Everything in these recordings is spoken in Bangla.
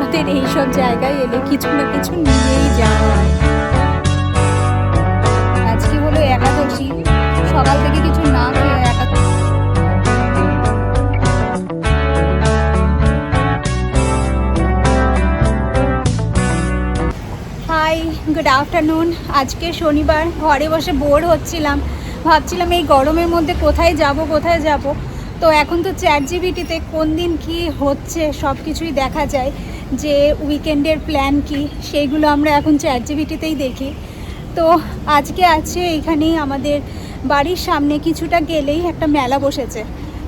আমাদের এইসব জায়গায় এলে কিছু না কিছু নিয়েই যাওয়া হয়। আজকে হলো একাদশী, সকাল থেকে কিছু না খেয়ে হাই, গুড আফটারনুন। আজকে শনিবার, ঘরে বসে বোর হচ্ছিলাম, ভাবছিলাম এই গরমের মধ্যে কোথায় যাব। তো এখন তো চ্যাটজিপিটিতে কোন দিন কি হচ্ছে সব কিছুই দেখা যায়, যে উইকেন্ডের প্ল্যান কি সেইগুলো আমরা এখন চ্যাটজিপিটিতেই দেখি। তো আজকে আছে এখানেই আমাদের বাড়ির সামনে কিছুটা গেলেই একটা মেলা বসেছে।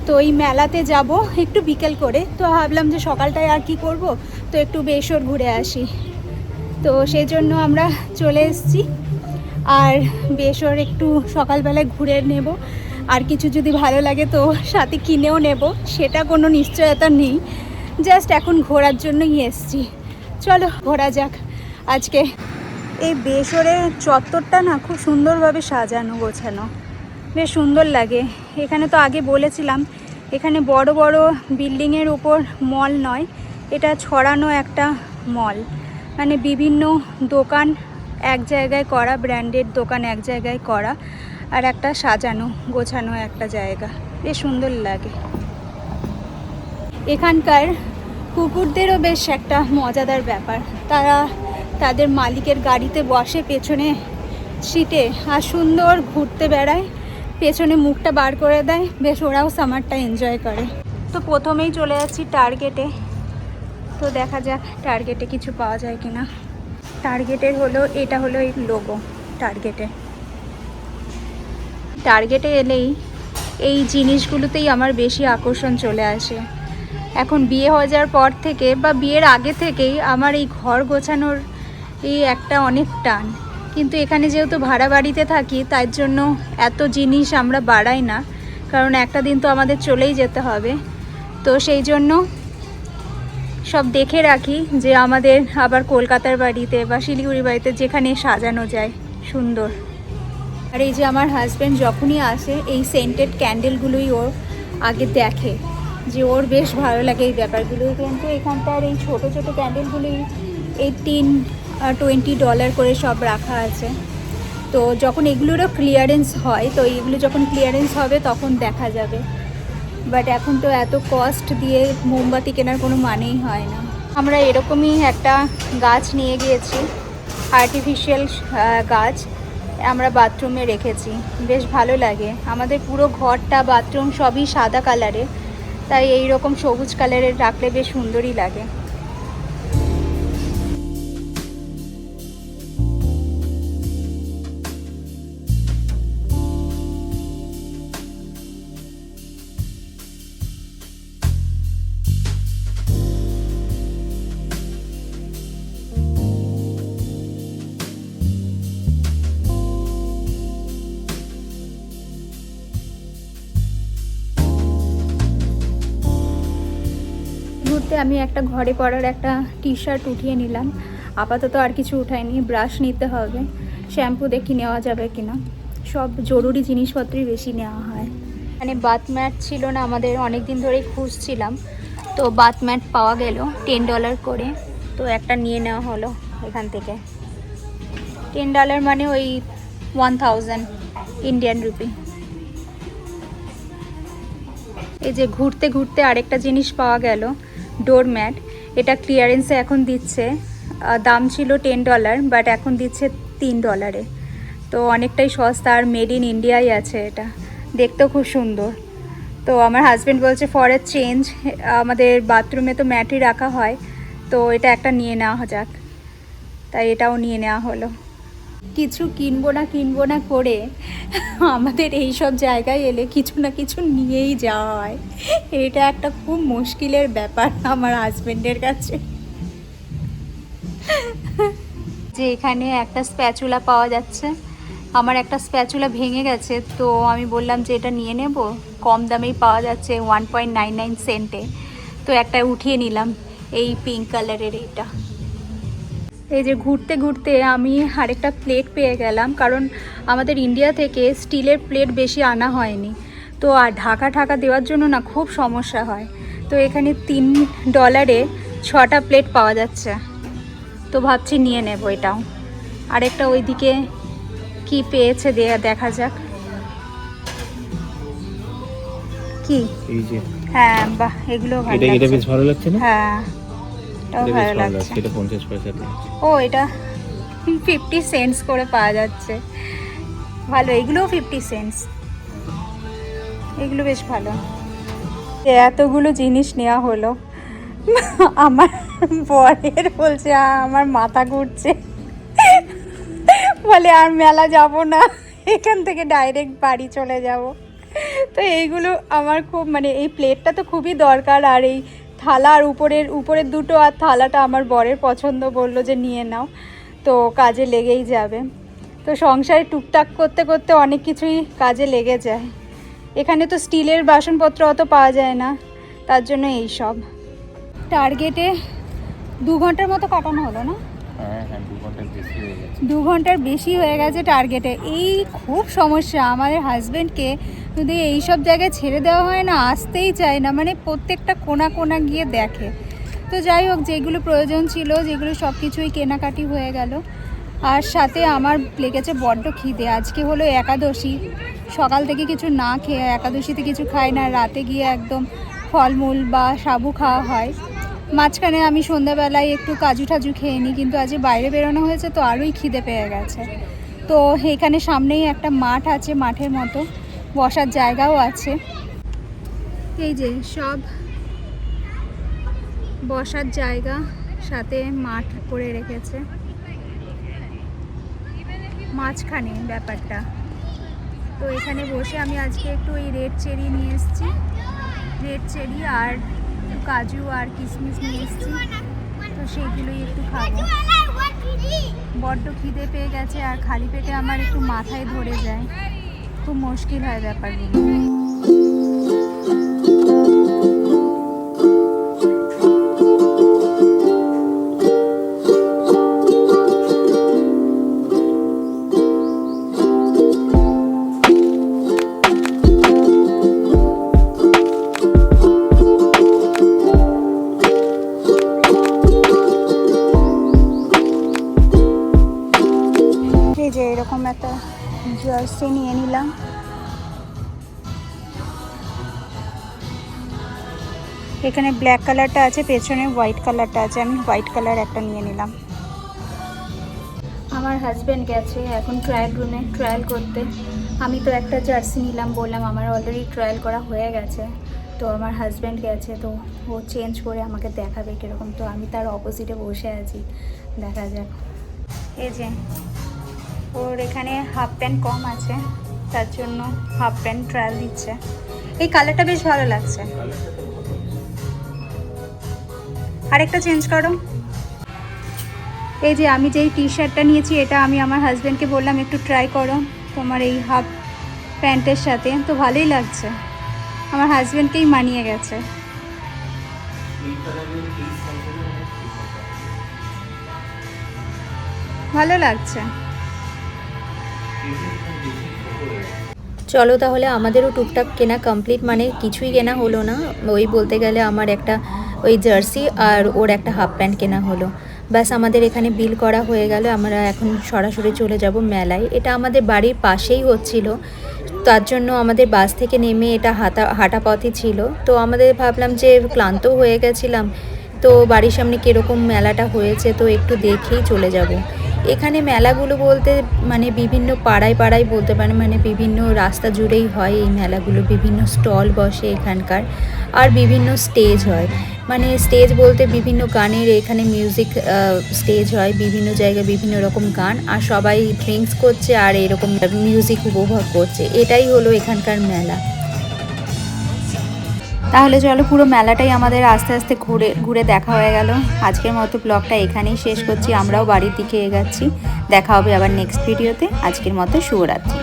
তো এই মেলাতে যাব একটু বিকেল করে। তো ভাবলাম যে সকালটায় আর কি করব, তো একটু বেশর ঘুরে আসি। তো সেই জন্য আমরা চলে এসেছি, আর বেশর একটু সকালবেলায় ঘুরে নেব। আর কিছু যদি ভালো লাগে তো সাথে কিনেও নেব, সেটা কোনো নিশ্চয়তা নেই, জাস্ট এখন ঘোরার জন্যই এসেছি। চলো ঘোরা যাক আজকে। এই বেশরের চত্বরটা না খুব সুন্দরভাবে সাজানো গোছানো, বেশ সুন্দর লাগে। এখানে তো আগে বলেছিলাম, এখানে বড় বড় বিল্ডিংয়ের উপর মল নয়, এটা ছড়ানো একটা মল, মানে বিভিন্ন দোকান এক জায়গায় করা, ব্র্যান্ডেড দোকান এক জায়গায় করা, আর একটা সাজানো গোছানো একটা জায়গা, বেশ সুন্দর লাগে। এখানকার কুকুরদেরও বেশ একটা মজাদার ব্যাপার, তারা তাদের মালিকের গাড়িতে বসে পেছনে সিটে আর সুন্দর ঘুরতে বেড়ায়, পেছনে মুখটা বার করে দেয়, বেশ ওরাও সামারটা এনজয় করে। তো প্রথমেই চলে যাচ্ছি টার্গেটে। তো দেখা যাক টার্গেটে কিছু পাওয়া যায় কিনা। টার্গেটের এটা হলো এই লোগো টার্গেটে এলেই এই জিনিসগুলোতেই আমার বেশি আকর্ষণ চলে আসে। এখন বিয়ে হয়ে যাওয়ার পর থেকে বা বিয়ের আগে থেকেই আমার এই ঘর গোছানোর এই একটা অনেক টান, কিন্তু এখানে যেহেতু ভাড়া বাড়িতে থাকি তাই জন্য এত জিনিস আমরা বাড়াই না, কারণ একটা দিন তো আমাদের চলেই যেতে হবে। তো সেই জন্য সব দেখে রাখি যে আমাদের আবার কলকাতার বাড়িতে বা শিলিগুড়ি বাড়িতে যেখানে সাজানো যায় সুন্দর। আর এই যে আমার হাজব্যান্ড যখনই আসে এই সেন্টেড ক্যান্ডেলগুলোই ওর আগে দেখে, যে ওর বেশ ভালো লাগে এই ব্যাপারগুলো। কিন্তু এখানটার এই ছোটো ছোটো ক্যান্ডেলগুলোই $18-20 করে সব রাখা আছে। তো যখন এগুলোরও ক্লিয়ারেন্স হয়, তো এইগুলো যখন ক্লিয়ারেন্স হবে তখন দেখা যাবে, বাট এখন তো এত কস্ট দিয়ে মোমবাতি কেনার কোনো মানেই হয় না। আমরা এরকমই একটা গাছ নিয়ে গিয়েছি, আর্টিফিশিয়াল গাছ, আমরা বাথরুমে রেখেছি, বেশ ভালো লাগে। আমাদের পুরো ঘরটা বাথরুম সবই সাদা কালারের, তাই এই রকম সবুজ কালারের রাখলে বেশ সুন্দরই লাগে। ঘুরতে আমি একটা ঘরে পরার একটা টি শার্ট উঠিয়ে নিলাম, আপাতত আর কিছু উঠাইনি। ব্রাশ নিতে হবে, শ্যাম্পু দেখি নেওয়া যাবে কিনা, সব জরুরি জিনিসপত্রই বেশি নেওয়া হয়। মানে বাথ ম্যাট ছিল না আমাদের, অনেক দিন ধরেই খুঁজছিলাম, তো বাথ ম্যাট পাওয়া গেল $10 করে। তো একটা নিয়ে নেওয়া হলো এখান থেকে। $10 মানে ওই 1000 ইন্ডিয়ান রুপি। এই যে ঘুরতে ঘুরতে আরেকটা জিনিস পাওয়া গেল, ডোরম্যাট। এটা ক্লিয়ারেন্সে এখন দিচ্ছে, দাম ছিল $10, বাট এখন দিচ্ছে $3। তো অনেকটাই সস্তা, আর মেড ইন ইন্ডিয়াই আছে, এটা দেখতেও খুব সুন্দর। তো আমার হাজব্যান্ড বলছে ফর এ চেঞ্জ, আমাদের বাথরুমে তো ম্যাটই রাখা হয়, তো এটা একটা নিয়ে নেওয়া যাক, তাই এটাও নিয়ে নেওয়া হলো। কিছু কিনবো না করে আমাদের এই সব জায়গায় এলে কিছু না কিছু নিয়েই যাওয়া হয়। এটা একটা খুব মুশকিলের ব্যাপার আমার হাজবেন্ডের কাছে। যে এখানে একটা স্প্যাচুলা পাওয়া যাচ্ছে, আমার একটা স্প্যাচুলা ভেঙে গেছে, তো আমি বললাম যে এটা নিয়ে নেব, কম দামেই পাওয়া যাচ্ছে 1.99 সেন্টে। তো একটা উঠিয়ে নিলাম, এই পিঙ্ক কালারের এইটা। এই যে ঘুরতে ঘুরতে আমি আরেকটা প্লেট পেয়ে গেলাম, কারণ আমাদের ইন্ডিয়া থেকে স্টিলের প্লেট বেশি আনা হয়নি, তো আর ঢাকা দেওয়ার জন্য না খুব সমস্যা হয়। তো এখানে $3 6টা প্লেট পাওয়া যাচ্ছে, তো ভাবছি নিয়ে নেব এটাও। আরেকটা ওইদিকে কি পেয়েছে দেখা যাক কি। এই যে হ্যাঁ বাহ, এগুলো ভালো লাগছে। এটা বেশ ভালো লাগছে না? হ্যাঁ এটাও ভালো লাগছে। এটা 50 পয়সা দিয়ে। ও এটা 50 সেন্টস করে পাওয়া যাচ্ছে, ভালো। এগুলোও 50 সেন্টস, এগুলো বেশ ভালো। এতগুলো জিনিস নেওয়া হলো, আমার বরের বলছে আমার মাথা ঘুরছে, বলে আর মেলা যাব না, এখান থেকে ডাইরেক্ট বাড়ি চলে যাব। তো এইগুলো আমার খুব মানে এই প্লেটটা তো খুবই দরকার, আর এই থালা আর উপরের দুটো আর থালাটা আমার বরের পছন্দ, বললো যে নিয়ে নাও, তো কাজে লেগেই যাবে। তো সংসারে টুকটাক করতে করতে অনেক কিছুই কাজে লেগে যায়। এখানে তো স্টিলের বাসনপত্র অত পাওয়া যায় না, তার জন্য এই সব। টার্গেটে 2 ঘন্টার মতো কাটানো হলো না? হ্যাঁ 2 ঘন্টার বেশি হয়ে গেছে টার্গেটে। এই খুব সমস্যা আমাদের হাজব্যান্ডকে, যদি এইসব জায়গায় ছেড়ে দেওয়া হয় না, আসতেই চায় না, মানে প্রত্যেকটা কোনা গিয়ে দেখে। তো যাই হোক, যেগুলো প্রয়োজন ছিল যেগুলো সব কিছুই কেনাকাটি হয়ে গেল। আর সাথে আমার লেগেছে বড্ড খিদে। আজকে হলো একাদশী, সকাল থেকে কিছু না খেয়ে, একাদশীতে কিছু খাই না, রাতে গিয়ে একদম ফলমূল বা সাবু খাওয়া হয়। মাঝখানে আমি সন্ধ্যাবেলায় একটু কাজু টাজু খেয়ে নিই, কিন্তু আজ বাইরে বেরোনো হয়েছে তো আরোই খিদে পেয়ে গেছে। তো এখানে সামনেই একটা মাঠ আছে, মাঠের মতো বসার জায়গাও আছে। এই যে সব বসার জায়গা, সাথে মাঠ করে রেখেছে মাঝখানে ব্যাপারটা। তো এখানে বসে আমি আজকে একটু ওই রেড চেরি নিয়ে এসেছি, রেড চেরি আর একটু কাজু আর কিশমিশ নিয়ে এসেছি, তো সেইগুলোই একটু খাবো। বড্ড খিদে পেয়ে গেছে, আর খালি পেটে আমার একটু মাথায় ধরে যায়, খুব মুশকিল হয় ব্যাপারগুলো। যে এরকম একটা জার্সি নিয়ে নিলাম। এখানে ব্ল্যাক কালারটা আছে, পেছনে হোয়াইট কালারটা আছে, আমি হোয়াইট কালার একটা নিয়ে নিলাম। আমার হাজব্যান্ড গেছে এখন ট্রায়াল রুমে ট্রায়াল করতে। আমি তো একটা জার্সি নিলাম, বললাম আমার অলরেডি ট্রায়াল করা হয়ে গেছে। তো আমার হাজব্যান্ড গেছে, তো ও চেঞ্জ করে আমাকে দেখাবে কীরকম। তো আমি তার অপোজিটে বসে আছি, দেখা যাক। এই যে ওর এখানে হাফ প্যান্ট কম আছে, তার জন্য হাফ প্যান্ট ট্রায়াল দিচ্ছে। এই কালারটা বেশ ভালো লাগছে, আরেকটা চেঞ্জ করো। এই যে আমি যেই টি শার্টটা নিয়েছি, এটা আমি আমার হাজব্যান্ডকে বললাম একটু ট্রাই করো তোমার এই হাফ প্যান্টের সাথে, তো ভালোই লাগছে, আমার হাজব্যান্ডকেই মানিয়ে গেছে। ভালো লাগছে। চলো তাহলে আমাদেরও টুকটাক কেনা কমপ্লিট, মানে কিছুই কেনা হলো না, ওই বলতে গেলে আমার একটা ওই জার্সি আর ওর একটা হাফ প্যান্ট কেনা হলো। ব্যাস আমাদের এখানে বিল করা হয়ে গেল। আমরা এখন সরাসরি চলে যাব মেলায়। এটা আমাদের বাড়ির পাশেই হচ্ছিল, তার জন্য আমাদের বাস থেকে নেমে এটা হাঁটা পথই ছিল। তো আমাদের ভাবলাম যে ক্লান্তও হয়ে গেছিলাম, তো বাড়ির সামনে কীরকম মেলাটা হয়েছে তো একটু দেখেই চলে যাব। এখানে মেলাগুলো বলতে মানে বিভিন্ন পাড়ায় বলতে পারে, মানে বিভিন্ন রাস্তা জুড়েই হয় এই মেলাগুলো, বিভিন্ন স্টল বসে এখানকার, আর বিভিন্ন স্টেজ হয়। মানে স্টেজ বলতে বিভিন্ন গানের এখানে মিউজিক স্টেজ হয়, বিভিন্ন জায়গায় বিভিন্ন রকম গান, আর সবাই ড্রিঙ্কস করছে আর এরকম মিউজিক উপভোগ করছে। এটাই হলো এখানকার মেলা। তাহলে চলো, পুরো মেলাটাই আমাদের আস্তে আস্তে ঘুরে দেখা হয়ে গেল। আজকের মতো ব্লগটা এখানেই শেষ করছি, আমরাও বাড়ির দিকে এগাচ্ছি। দেখা হবে আবার নেক্সট ভিডিওতে। আজকের মতো শুভরাত্রি।